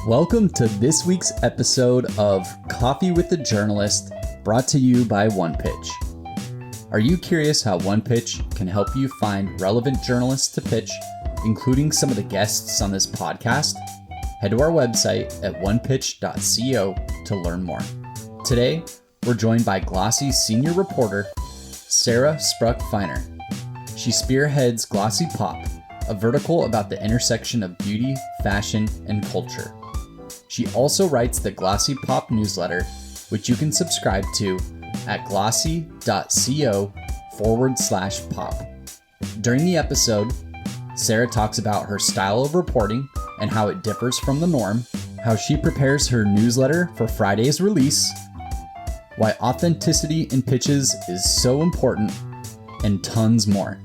Welcome to this week's episode of Coffee with the Journalist, brought to you by OnePitch. Are you curious how OnePitch can help you find relevant journalists to pitch, including some of the guests on this podcast? Head to our website at onepitch.co to learn more. Today, we're joined by Glossy senior reporter, Sara Spruch-Feiner. She spearheads Glossy Pop, a vertical about the intersection of beauty, fashion, and culture. She also writes the Glossy Pop newsletter, which you can subscribe to at glossy.co/pop. During the episode, Sara talks about her style of reporting and how it differs from the norm, how she prepares her newsletter for Friday's release, why authenticity in pitches is so important, and tons more.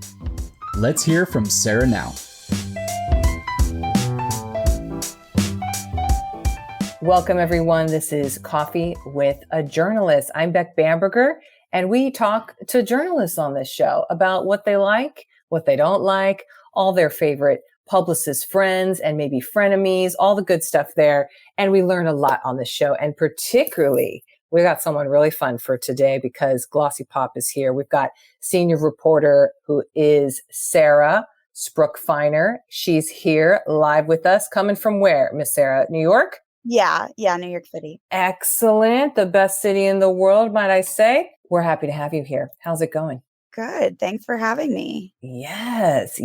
Let's hear from Sara now. Welcome, everyone. This is Coffee with a Journalist. I'm Beck Bamberger, and we talk to journalists on this show about what they like, what they don't like, all their favorite publicist friends and maybe frenemies, all the good stuff there. And we learn a lot on this show. And particularly, we got someone really fun for today because Glossy Pop is here. We've got senior reporter who is Sara Spruch-Feiner. She's here live with us. Coming from where, Miss Sara? New York? Yeah, New York City. Excellent. The best city in the world, might I say. We're happy to have you here. How's it going? Good. Thanks for having me. Yes.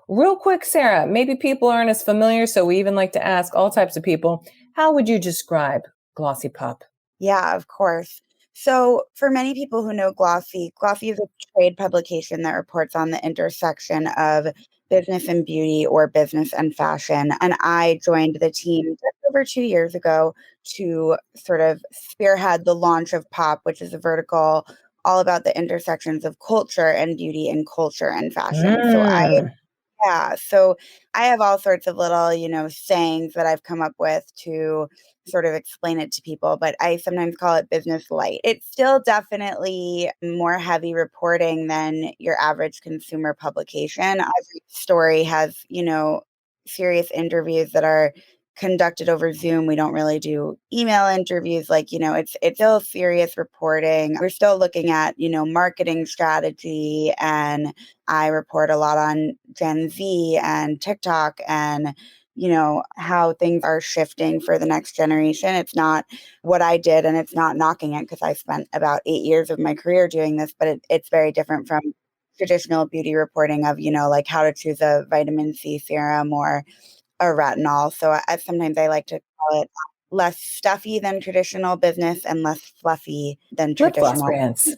Real quick, Sara, maybe people aren't as familiar, so we even like to ask all types of people, how would you describe Glossy Pop? Yeah, of course. So for many people who know Glossy is a trade publication that reports on the intersection of business and beauty or business and fashion. And I joined the team just over 2 years ago to sort of spearhead the launch of Pop, which is a vertical all about the intersections of culture and beauty and culture and fashion. So I have all sorts of little, sayings that I've come up with to sort of explain it to people, but I sometimes call it business light. It's still definitely more heavy reporting than your average consumer publication. Every story has, serious interviews that are conducted over Zoom. We don't really do email interviews. It's still serious reporting. We're still looking at, marketing strategy, and I report a lot on Gen Z and TikTok and, how things are shifting for the next generation. It's not what I did, and it's not knocking it because I spent about 8 years of my career doing this, but it's very different from traditional beauty reporting of, like how to choose a vitamin C serum or a retinol. So sometimes I like to call it less stuffy than traditional business and less fluffy than traditional. Brands.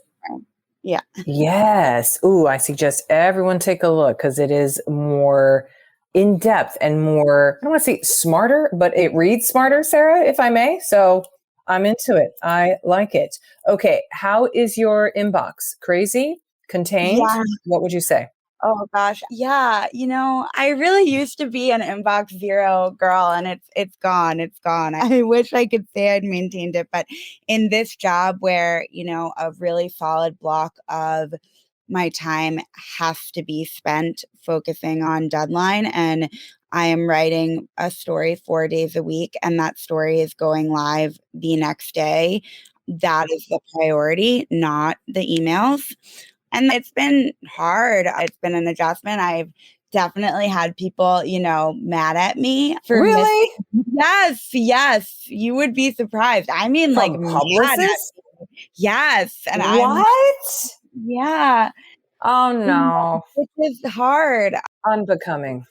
Yeah. Yes. Ooh, I suggest everyone take a look because it is more in depth and more, I don't want to say smarter, but it reads smarter, Sara, if I may. So I'm into it. I like it. Okay. How is your inbox? Crazy? Contained? Yeah. What would you say? Oh gosh. Yeah. I really used to be an inbox zero girl, and it's gone. It's gone. I wish I could say I'd maintained it, but in this job where, a really solid block of my time has to be spent focusing on deadline, and I am writing a story 4 days a week, and that story is going live the next day. That is the priority, not the emails. And it's been hard. It's been an adjustment. I've definitely had people, mad at me for Really? Yes. You would be surprised. I mean, From publicists? Yes. And what? Yeah. Oh no. It is hard. Unbecoming.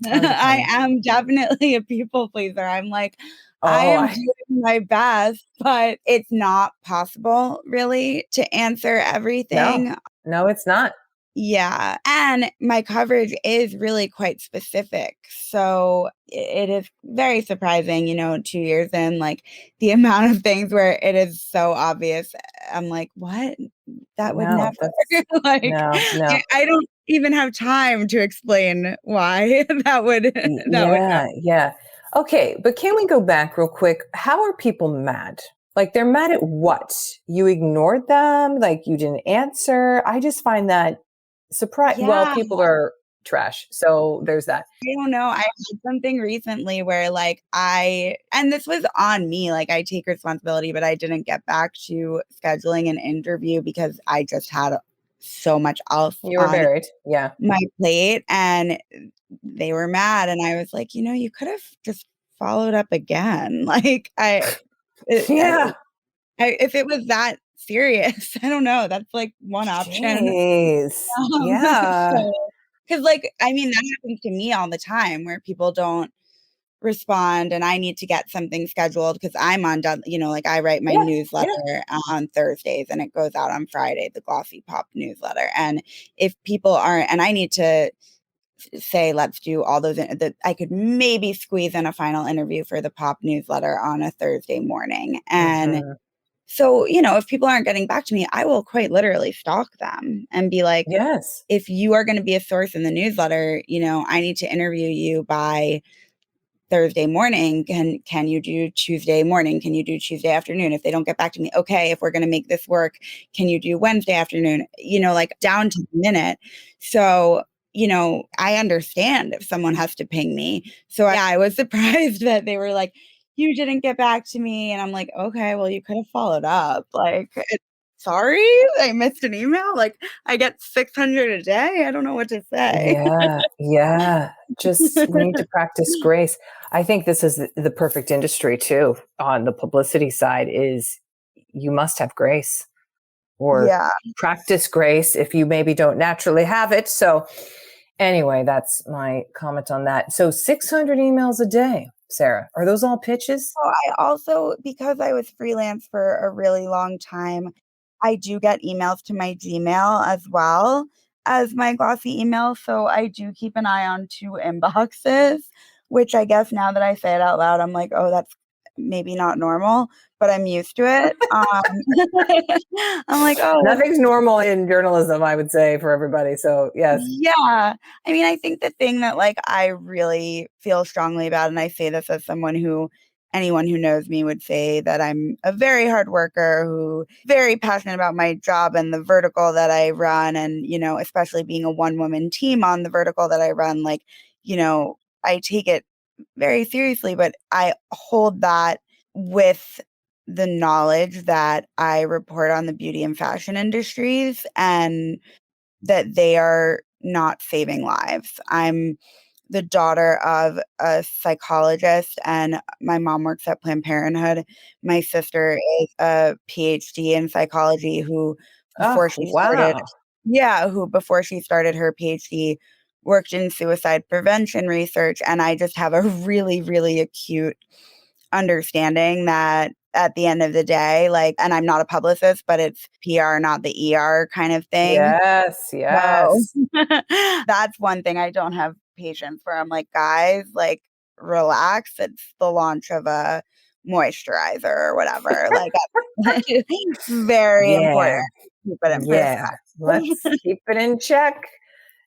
I am definitely a people pleaser. I'm like, I am doing my best, but it's not possible really to answer everything. No, it's not. Yeah. And my coverage is really quite specific. So it is very surprising, 2 years in, like the amount of things where it is so obvious. I'm like, what? That would never. No. I don't even have time to explain why that would. Yeah. Okay. But can we go back real quick? How are people mad? Like they're mad at what? You ignored them? Like you didn't answer? I just find that surprising. Yeah. Well, people are trash. So there's that. I don't know. I had something recently where like and this was on me, like I take responsibility, but I didn't get back to scheduling an interview because I just had so much else You were on buried. Yeah. my plate, and they were mad. And I was like, you could have just followed up again. Like Yeah. if it was that serious, I don't know. That's like one option. Jeez. Yeah. Because like, I mean, that happens to me all the time where people don't respond and I need to get something scheduled because I'm on, like I write my newsletter on Thursdays and it goes out on Friday, the Glossy Pop newsletter. And if people aren't, and I need to say, let's do all those, that I could maybe squeeze in a final interview for the Pop newsletter on a Thursday morning. And so, if people aren't getting back to me, I will quite literally stalk them and be like, yes, if you are going to be a source in the newsletter, I need to interview you by Thursday morning. Can you do Tuesday morning? Can you do Tuesday afternoon? If they don't get back to me, okay, if we're going to make this work, can you do Wednesday afternoon? Like down to the minute. So, I understand if someone has to ping me. So yeah, I was surprised that they were like, you didn't get back to me. And I'm like, okay, well, you could have followed up. Like, sorry, I missed an email. Like, I get 600 a day. I don't know what to say. Yeah. Just we need to practice grace. I think this is the perfect industry too. On the publicity side, is you must have grace or practice grace if you maybe don't naturally have it. So anyway, that's my comment on that. So 600 emails a day. Sarah, are those all pitches? So I also, because I was freelance for a really long time, I do get emails to my Gmail as well as my Glossy email. So I do keep an eye on 2 inboxes, which I guess now that I say it out loud, I'm like, oh, that's maybe not normal, but I'm used to it. I'm like, oh, nothing's normal in journalism, I would say, for everybody. So yes. Yeah. I mean, I think the thing that like I really feel strongly about, and I say this as anyone who knows me would say that I'm a very hard worker who very passionate about my job and the vertical that I run. And, especially being a 1-woman team on the vertical that I run, like, I take it very seriously, but I hold that with the knowledge that I report on the beauty and fashion industries and that they are not saving lives. I'm the daughter of a psychologist and my mom works at Planned Parenthood. My sister is a PhD in psychology who before she started her PhD worked in suicide prevention research. And I just have a really, really acute understanding that at the end of the day, like, and I'm not a publicist, but it's PR, not the ER kind of thing. Yes. So that's one thing I don't have patience for. I'm like, guys, like, relax. It's the launch of a moisturizer or whatever. Like, that's very important. Keep it in perspective. Let's keep it in check.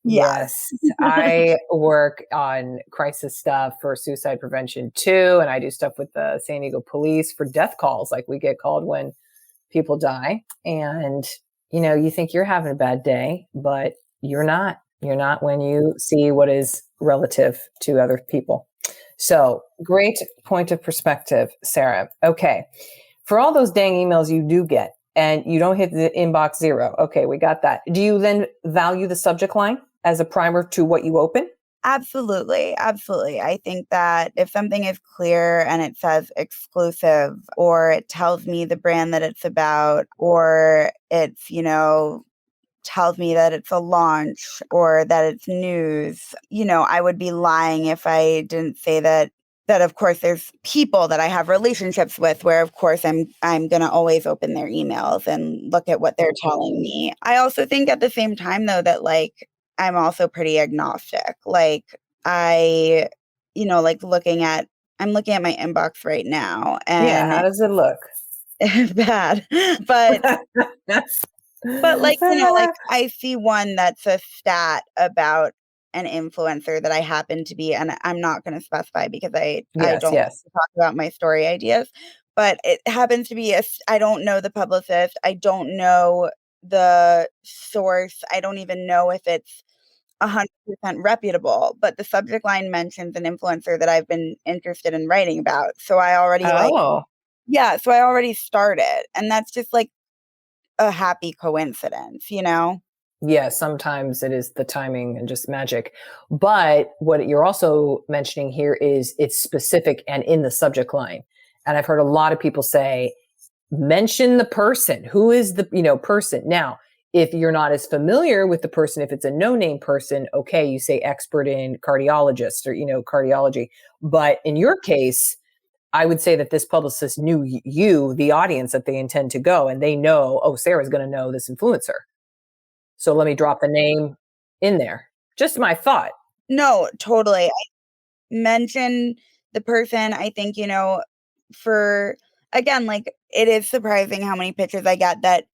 Yes. I work on crisis stuff for suicide prevention too. And I do stuff with the San Diego police for death calls. Like we get called when people die. And, you think you're having a bad day, but you're not. You're not when you see what is relative to other people. So great point of perspective, Sarah. Okay. For all those dang emails you do get and you don't hit the inbox 0. Okay. We got that. Do you then value the subject line as a primer to what you open? Absolutely. Absolutely. I think that if something is clear and it says exclusive or it tells me the brand that it's about or it's, tells me that it's a launch or that it's news, I would be lying if I didn't say that of course there's people that I have relationships with where of course I'm going to always open their emails and look at what they're telling me. I also think at the same time though that like I'm also pretty agnostic. Like I'm looking at my inbox right now and how does it look? bad. But like, like I see one that's a stat about an influencer that I happen to be, and I'm not going to specify because I don't talk about my story ideas, but it happens to be I don't know the publicist. I don't know the source. I don't even know if it's 100% reputable, but the subject line mentions an influencer that I've been interested in writing about. So I already Oh, so I already started. And that's just like a happy coincidence, you know? yeah, sometimes it is the timing and just magic. But what you're also mentioning here is it's specific and in the subject line. And I've heard a lot of people say, mention the person. Who is the, person? Now, if you're not as familiar with the person, if it's a no-name person, okay, you say expert in cardiologist or, cardiology. But in your case, I would say that this publicist knew you, the audience that they intend to go, and they know, oh, Sarah's going to know this influencer. So let me drop the name in there. Just my thought. No, totally. I mention the person. I think, for again, like it is surprising how many pitches I get that,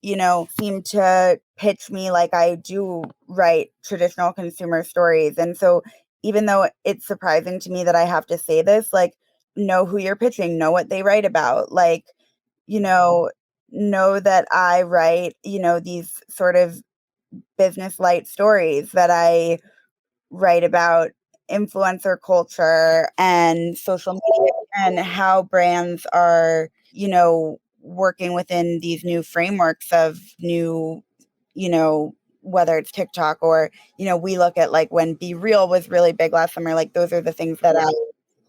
seem to pitch me like I do write traditional consumer stories. And so even though it's surprising to me that I have to say this, like, know who you're pitching, know what they write about, like, know that I write, these sort of business light stories, that I write about influencer culture and social media and how brands are, working within these new frameworks of new, whether it's TikTok or, we look at like when Be Real was really big last summer, like those are the things that I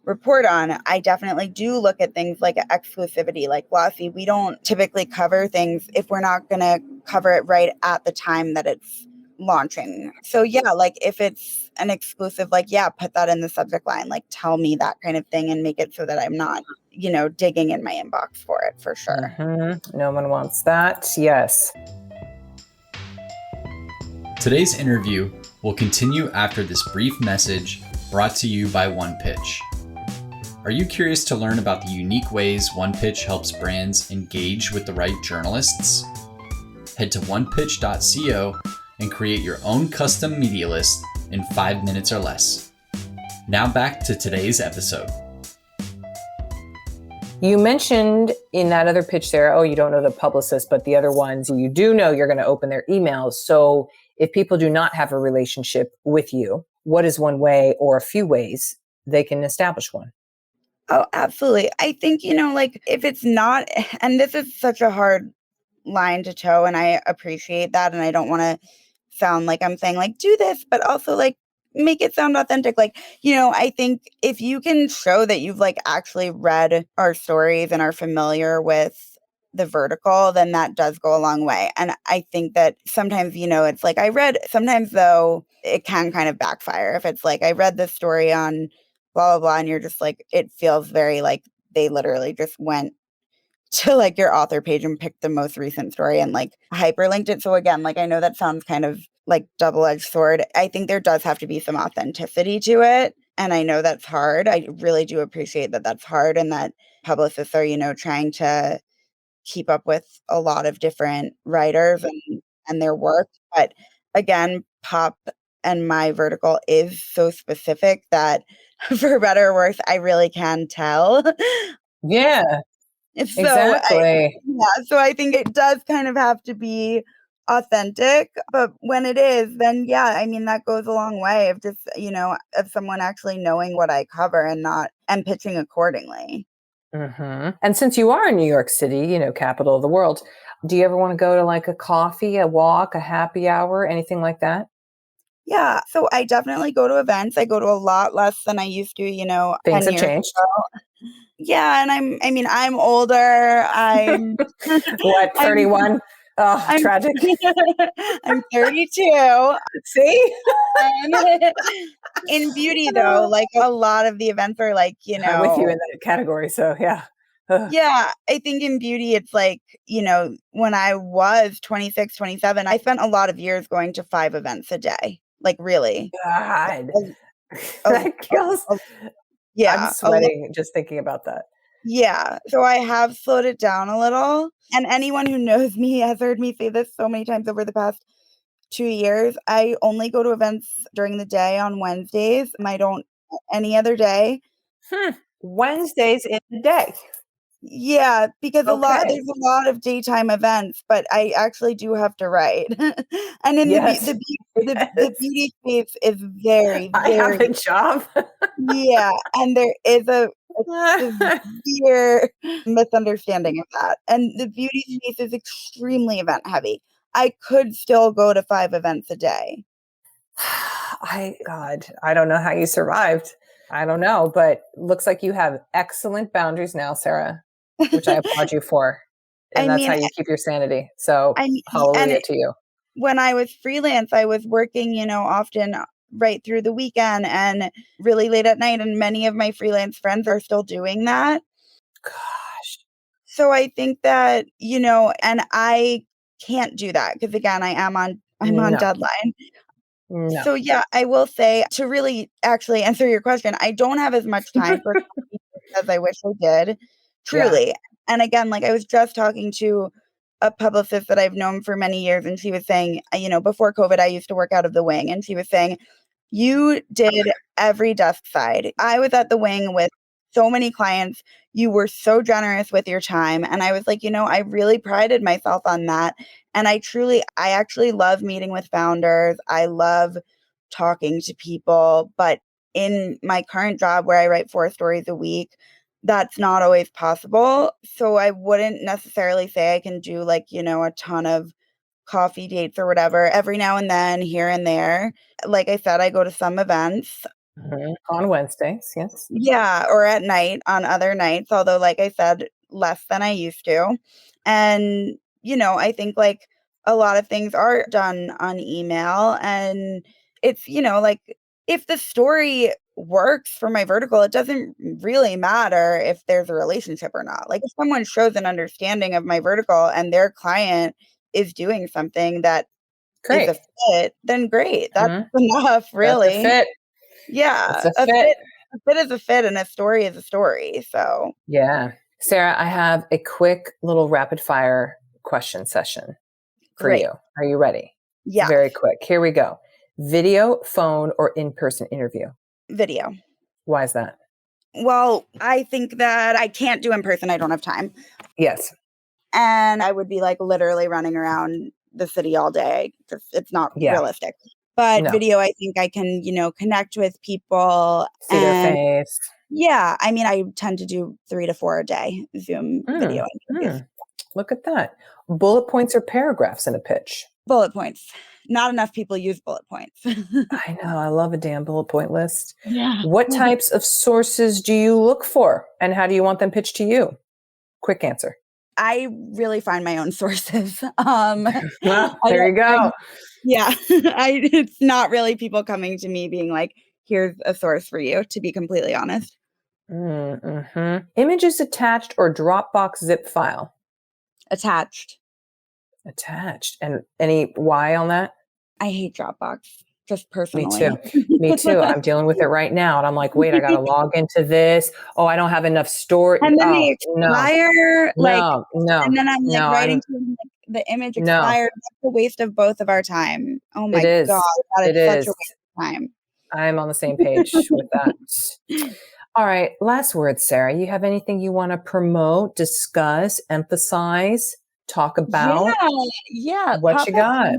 report on. I definitely do look at things like exclusivity, like Glossy. We don't typically cover things if we're not going to cover it right at the time that it's launching. So yeah, like if it's an exclusive, like, yeah, put that in the subject line, like tell me that kind of thing and make it so that I'm not, digging in my inbox for it, for sure. Mm-hmm. No one wants that. Yes. Today's interview will continue after this brief message brought to you by OnePitch. Are you curious to learn about the unique ways OnePitch helps brands engage with the right journalists? Head to onepitch.co and create your own custom media list in 5 minutes or less. Now back to today's episode. You mentioned in that other pitch there, oh, you don't know the publicist, but the other ones you do know you're going to open their emails. So if people do not have a relationship with you, what is one way or a few ways they can establish one? Oh, absolutely. I think, like if it's not, and this is such a hard line to toe, and I appreciate that. And I don't want to sound like I'm saying like, do this, but also like make it sound authentic. Like, I think if you can show that you've like actually read our stories and are familiar with the vertical, then that does go a long way. And I think that sometimes, it's like sometimes though, it can kind of backfire. If it's like, I read this story on blah, blah, blah, and you're just like, it feels very like they literally just went to like your author page and picked the most recent story and like hyperlinked it. So again, like I know that sounds kind of like double-edged sword. I think there does have to be some authenticity to it. And I know that's hard. I really do appreciate that that's hard and that publicists are, trying to keep up with a lot of different writers and their work. But again, pop and my vertical is so specific that for better or worse, I really can tell. Yeah, So exactly. so I think it does kind of have to be authentic, but when it is, then yeah, I mean that goes a long way of just, of someone actually knowing what I cover and pitching accordingly. Mm-hmm. And since you are in New York City, capital of the world, do you ever want to go to like a coffee, a walk, a happy hour, anything like that? Yeah, so I definitely go to events. I go to a lot less than I used to, Things 10 have years changed. ago. Yeah, and I'm older. I'm What, I'm 31? Oh, I'm tragic. I'm 32. See? And in beauty though, like a lot of the events are like, I'm with you in that category. So yeah. Ugh. yeah, I think in beauty it's like, when I was 26, 27, I spent a lot of years going to 5 events a day. Like really. God, A, that kills. a, I'm yeah, sweating just thinking about that. yeah. So I have slowed it down a little. And anyone who knows me has heard me say this so many times over the past 2 years. I only go to events during the day on Wednesdays. I don't any other day. Wednesdays in the day. Yeah, because Okay. there's a lot of daytime events, but I actually do have to write. And in Yes. the beauty space is very, I have very a job. yeah, and there is a severe misunderstanding of that. And the beauty space is extremely event heavy. I could still go to 5 events a day. God, I don't know how you survived. I don't know, but looks like you have excellent boundaries now, Sarah, which I applaud you for. And I that's mean, how you keep your sanity. So I mean, and hallelujah to you. when I was freelance, I was working, often right through the weekend and really late at night. And many of my freelance friends are still doing that. Gosh. So I think that, and I can't do that because again, I'm on No, deadline. no. So yeah, I will say to really actually answer your question, I don't have as much time for coffee as I wish I did, Yeah. truly. And again, like I was just talking to a publicist that I've known for many years, and she was saying, before COVID, I used to work out of the wing, and she was saying, you did every desk side. I was at the wing with so many clients. You were so generous with your time. And I was like, I really prided myself on that. And I actually love meeting with founders. I love talking to people. But in my current job where I write 4 stories a week, that's not always possible. So I wouldn't necessarily say I can do a ton of coffee dates or whatever every now and then here and there. Like I said, I go to some events. On Wednesdays, yes. Yeah, or at night on other nights, although like I said, less than I used to. And, I think like a lot of things are done on email and it's, like if the story works for my vertical, it doesn't really matter if there's a relationship or not. Like if someone shows an understanding of my vertical and their client is doing something that is Great. a fit, then great. That's Mhm. enough, That's a really. fit. Yeah, It's a fit. a fit is a fit, and a story is a story. So Yeah. Sarah, I have a quick little rapid fire question session for great. you. Are you ready? It's Yeah, very quick. Here we go. Video, phone, or in-person interview? video. Why is that? Well, I think that I can't do in person. I don't have time, Yes. and I would be like literally running around the city all day. It's not Yeah. realistic. But No. video, I think I can, connect with people See their and face. yeah, I mean, I tend to do 3 to 4 a day Zoom video interviews. Look at that. Bullet points or paragraphs in a pitch? Bullet points. Not enough people use bullet points. I know. I love a damn bullet point list. Yeah. What types of sources do you look for and how do you want them pitched to you? Quick answer. I really find my own sources. There you go. Yeah. It's not really people coming to me being like, here's a source for you, to be completely honest. Mm-hmm. Images attached or Dropbox zip file? Attached. Attached. And any why on that? I hate Dropbox, just Me personally. too. Me too. I'm dealing with it right now. And I'm like, wait, I got to log into this. Oh, I don't have enough storage. And then Oh, they expire, no. and then I'm like no, writing to them, like, the image No. expired. That's a waste of both of our time. Oh my It is. God, that It is such is. a waste of time. I'm on the same page with that. All right. Last words, Sarah. You have anything you want to promote, discuss, emphasize, talk about? Yeah. What you got?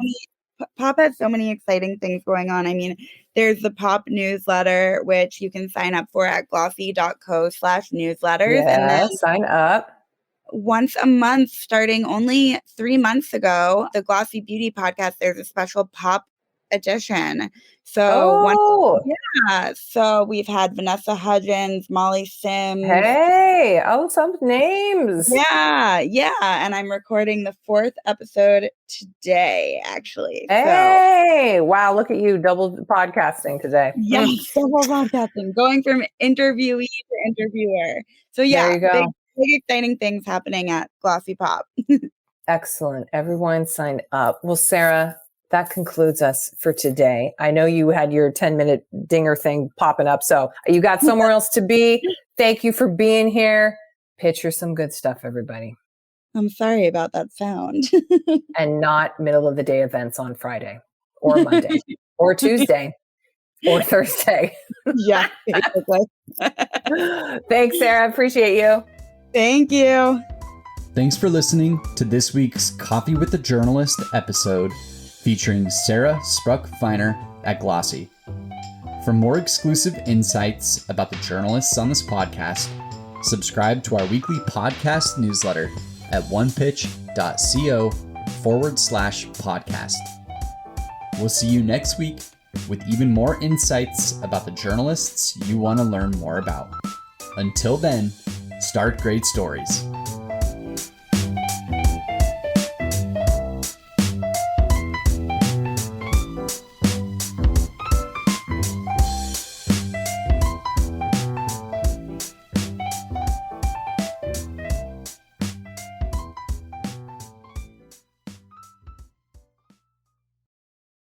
Pop has so many exciting things going on. I mean, there's the Pop newsletter, which you can sign up for at glossy.co/newsletters. And then Sign up. once a month, starting only 3 months ago, the Glossy Beauty podcast, there's a special Pop edition. So so we've had Vanessa Hudgens, Molly Sims. Hey, some names. Yeah. And I'm recording the 4th episode today, actually. Hey, wow, look at you, double podcasting today. Yes, double podcasting, going from interviewee to interviewer. So There you go. big exciting things happening at Glossy Pop. Excellent. Everyone sign up. Well, Sarah, that concludes us for today. I know you had your 10-minute dinger thing popping up, so you got somewhere else to be. Thank you for being here. Picture some good stuff, everybody. I'm sorry about that sound. And not middle of the day events on Friday or Monday or Tuesday or Thursday. Yeah, basically. Thanks, Sarah. Appreciate you. Thank you. Thanks for listening to this week's Coffee with the Journalist episode featuring Sara Spruch-Feiner at Glossy. For more exclusive insights about the journalists on this podcast, subscribe to our weekly podcast newsletter at onepitch.co/podcast. We'll see you next week with even more insights about the journalists you want to learn more about. Until then, start great stories.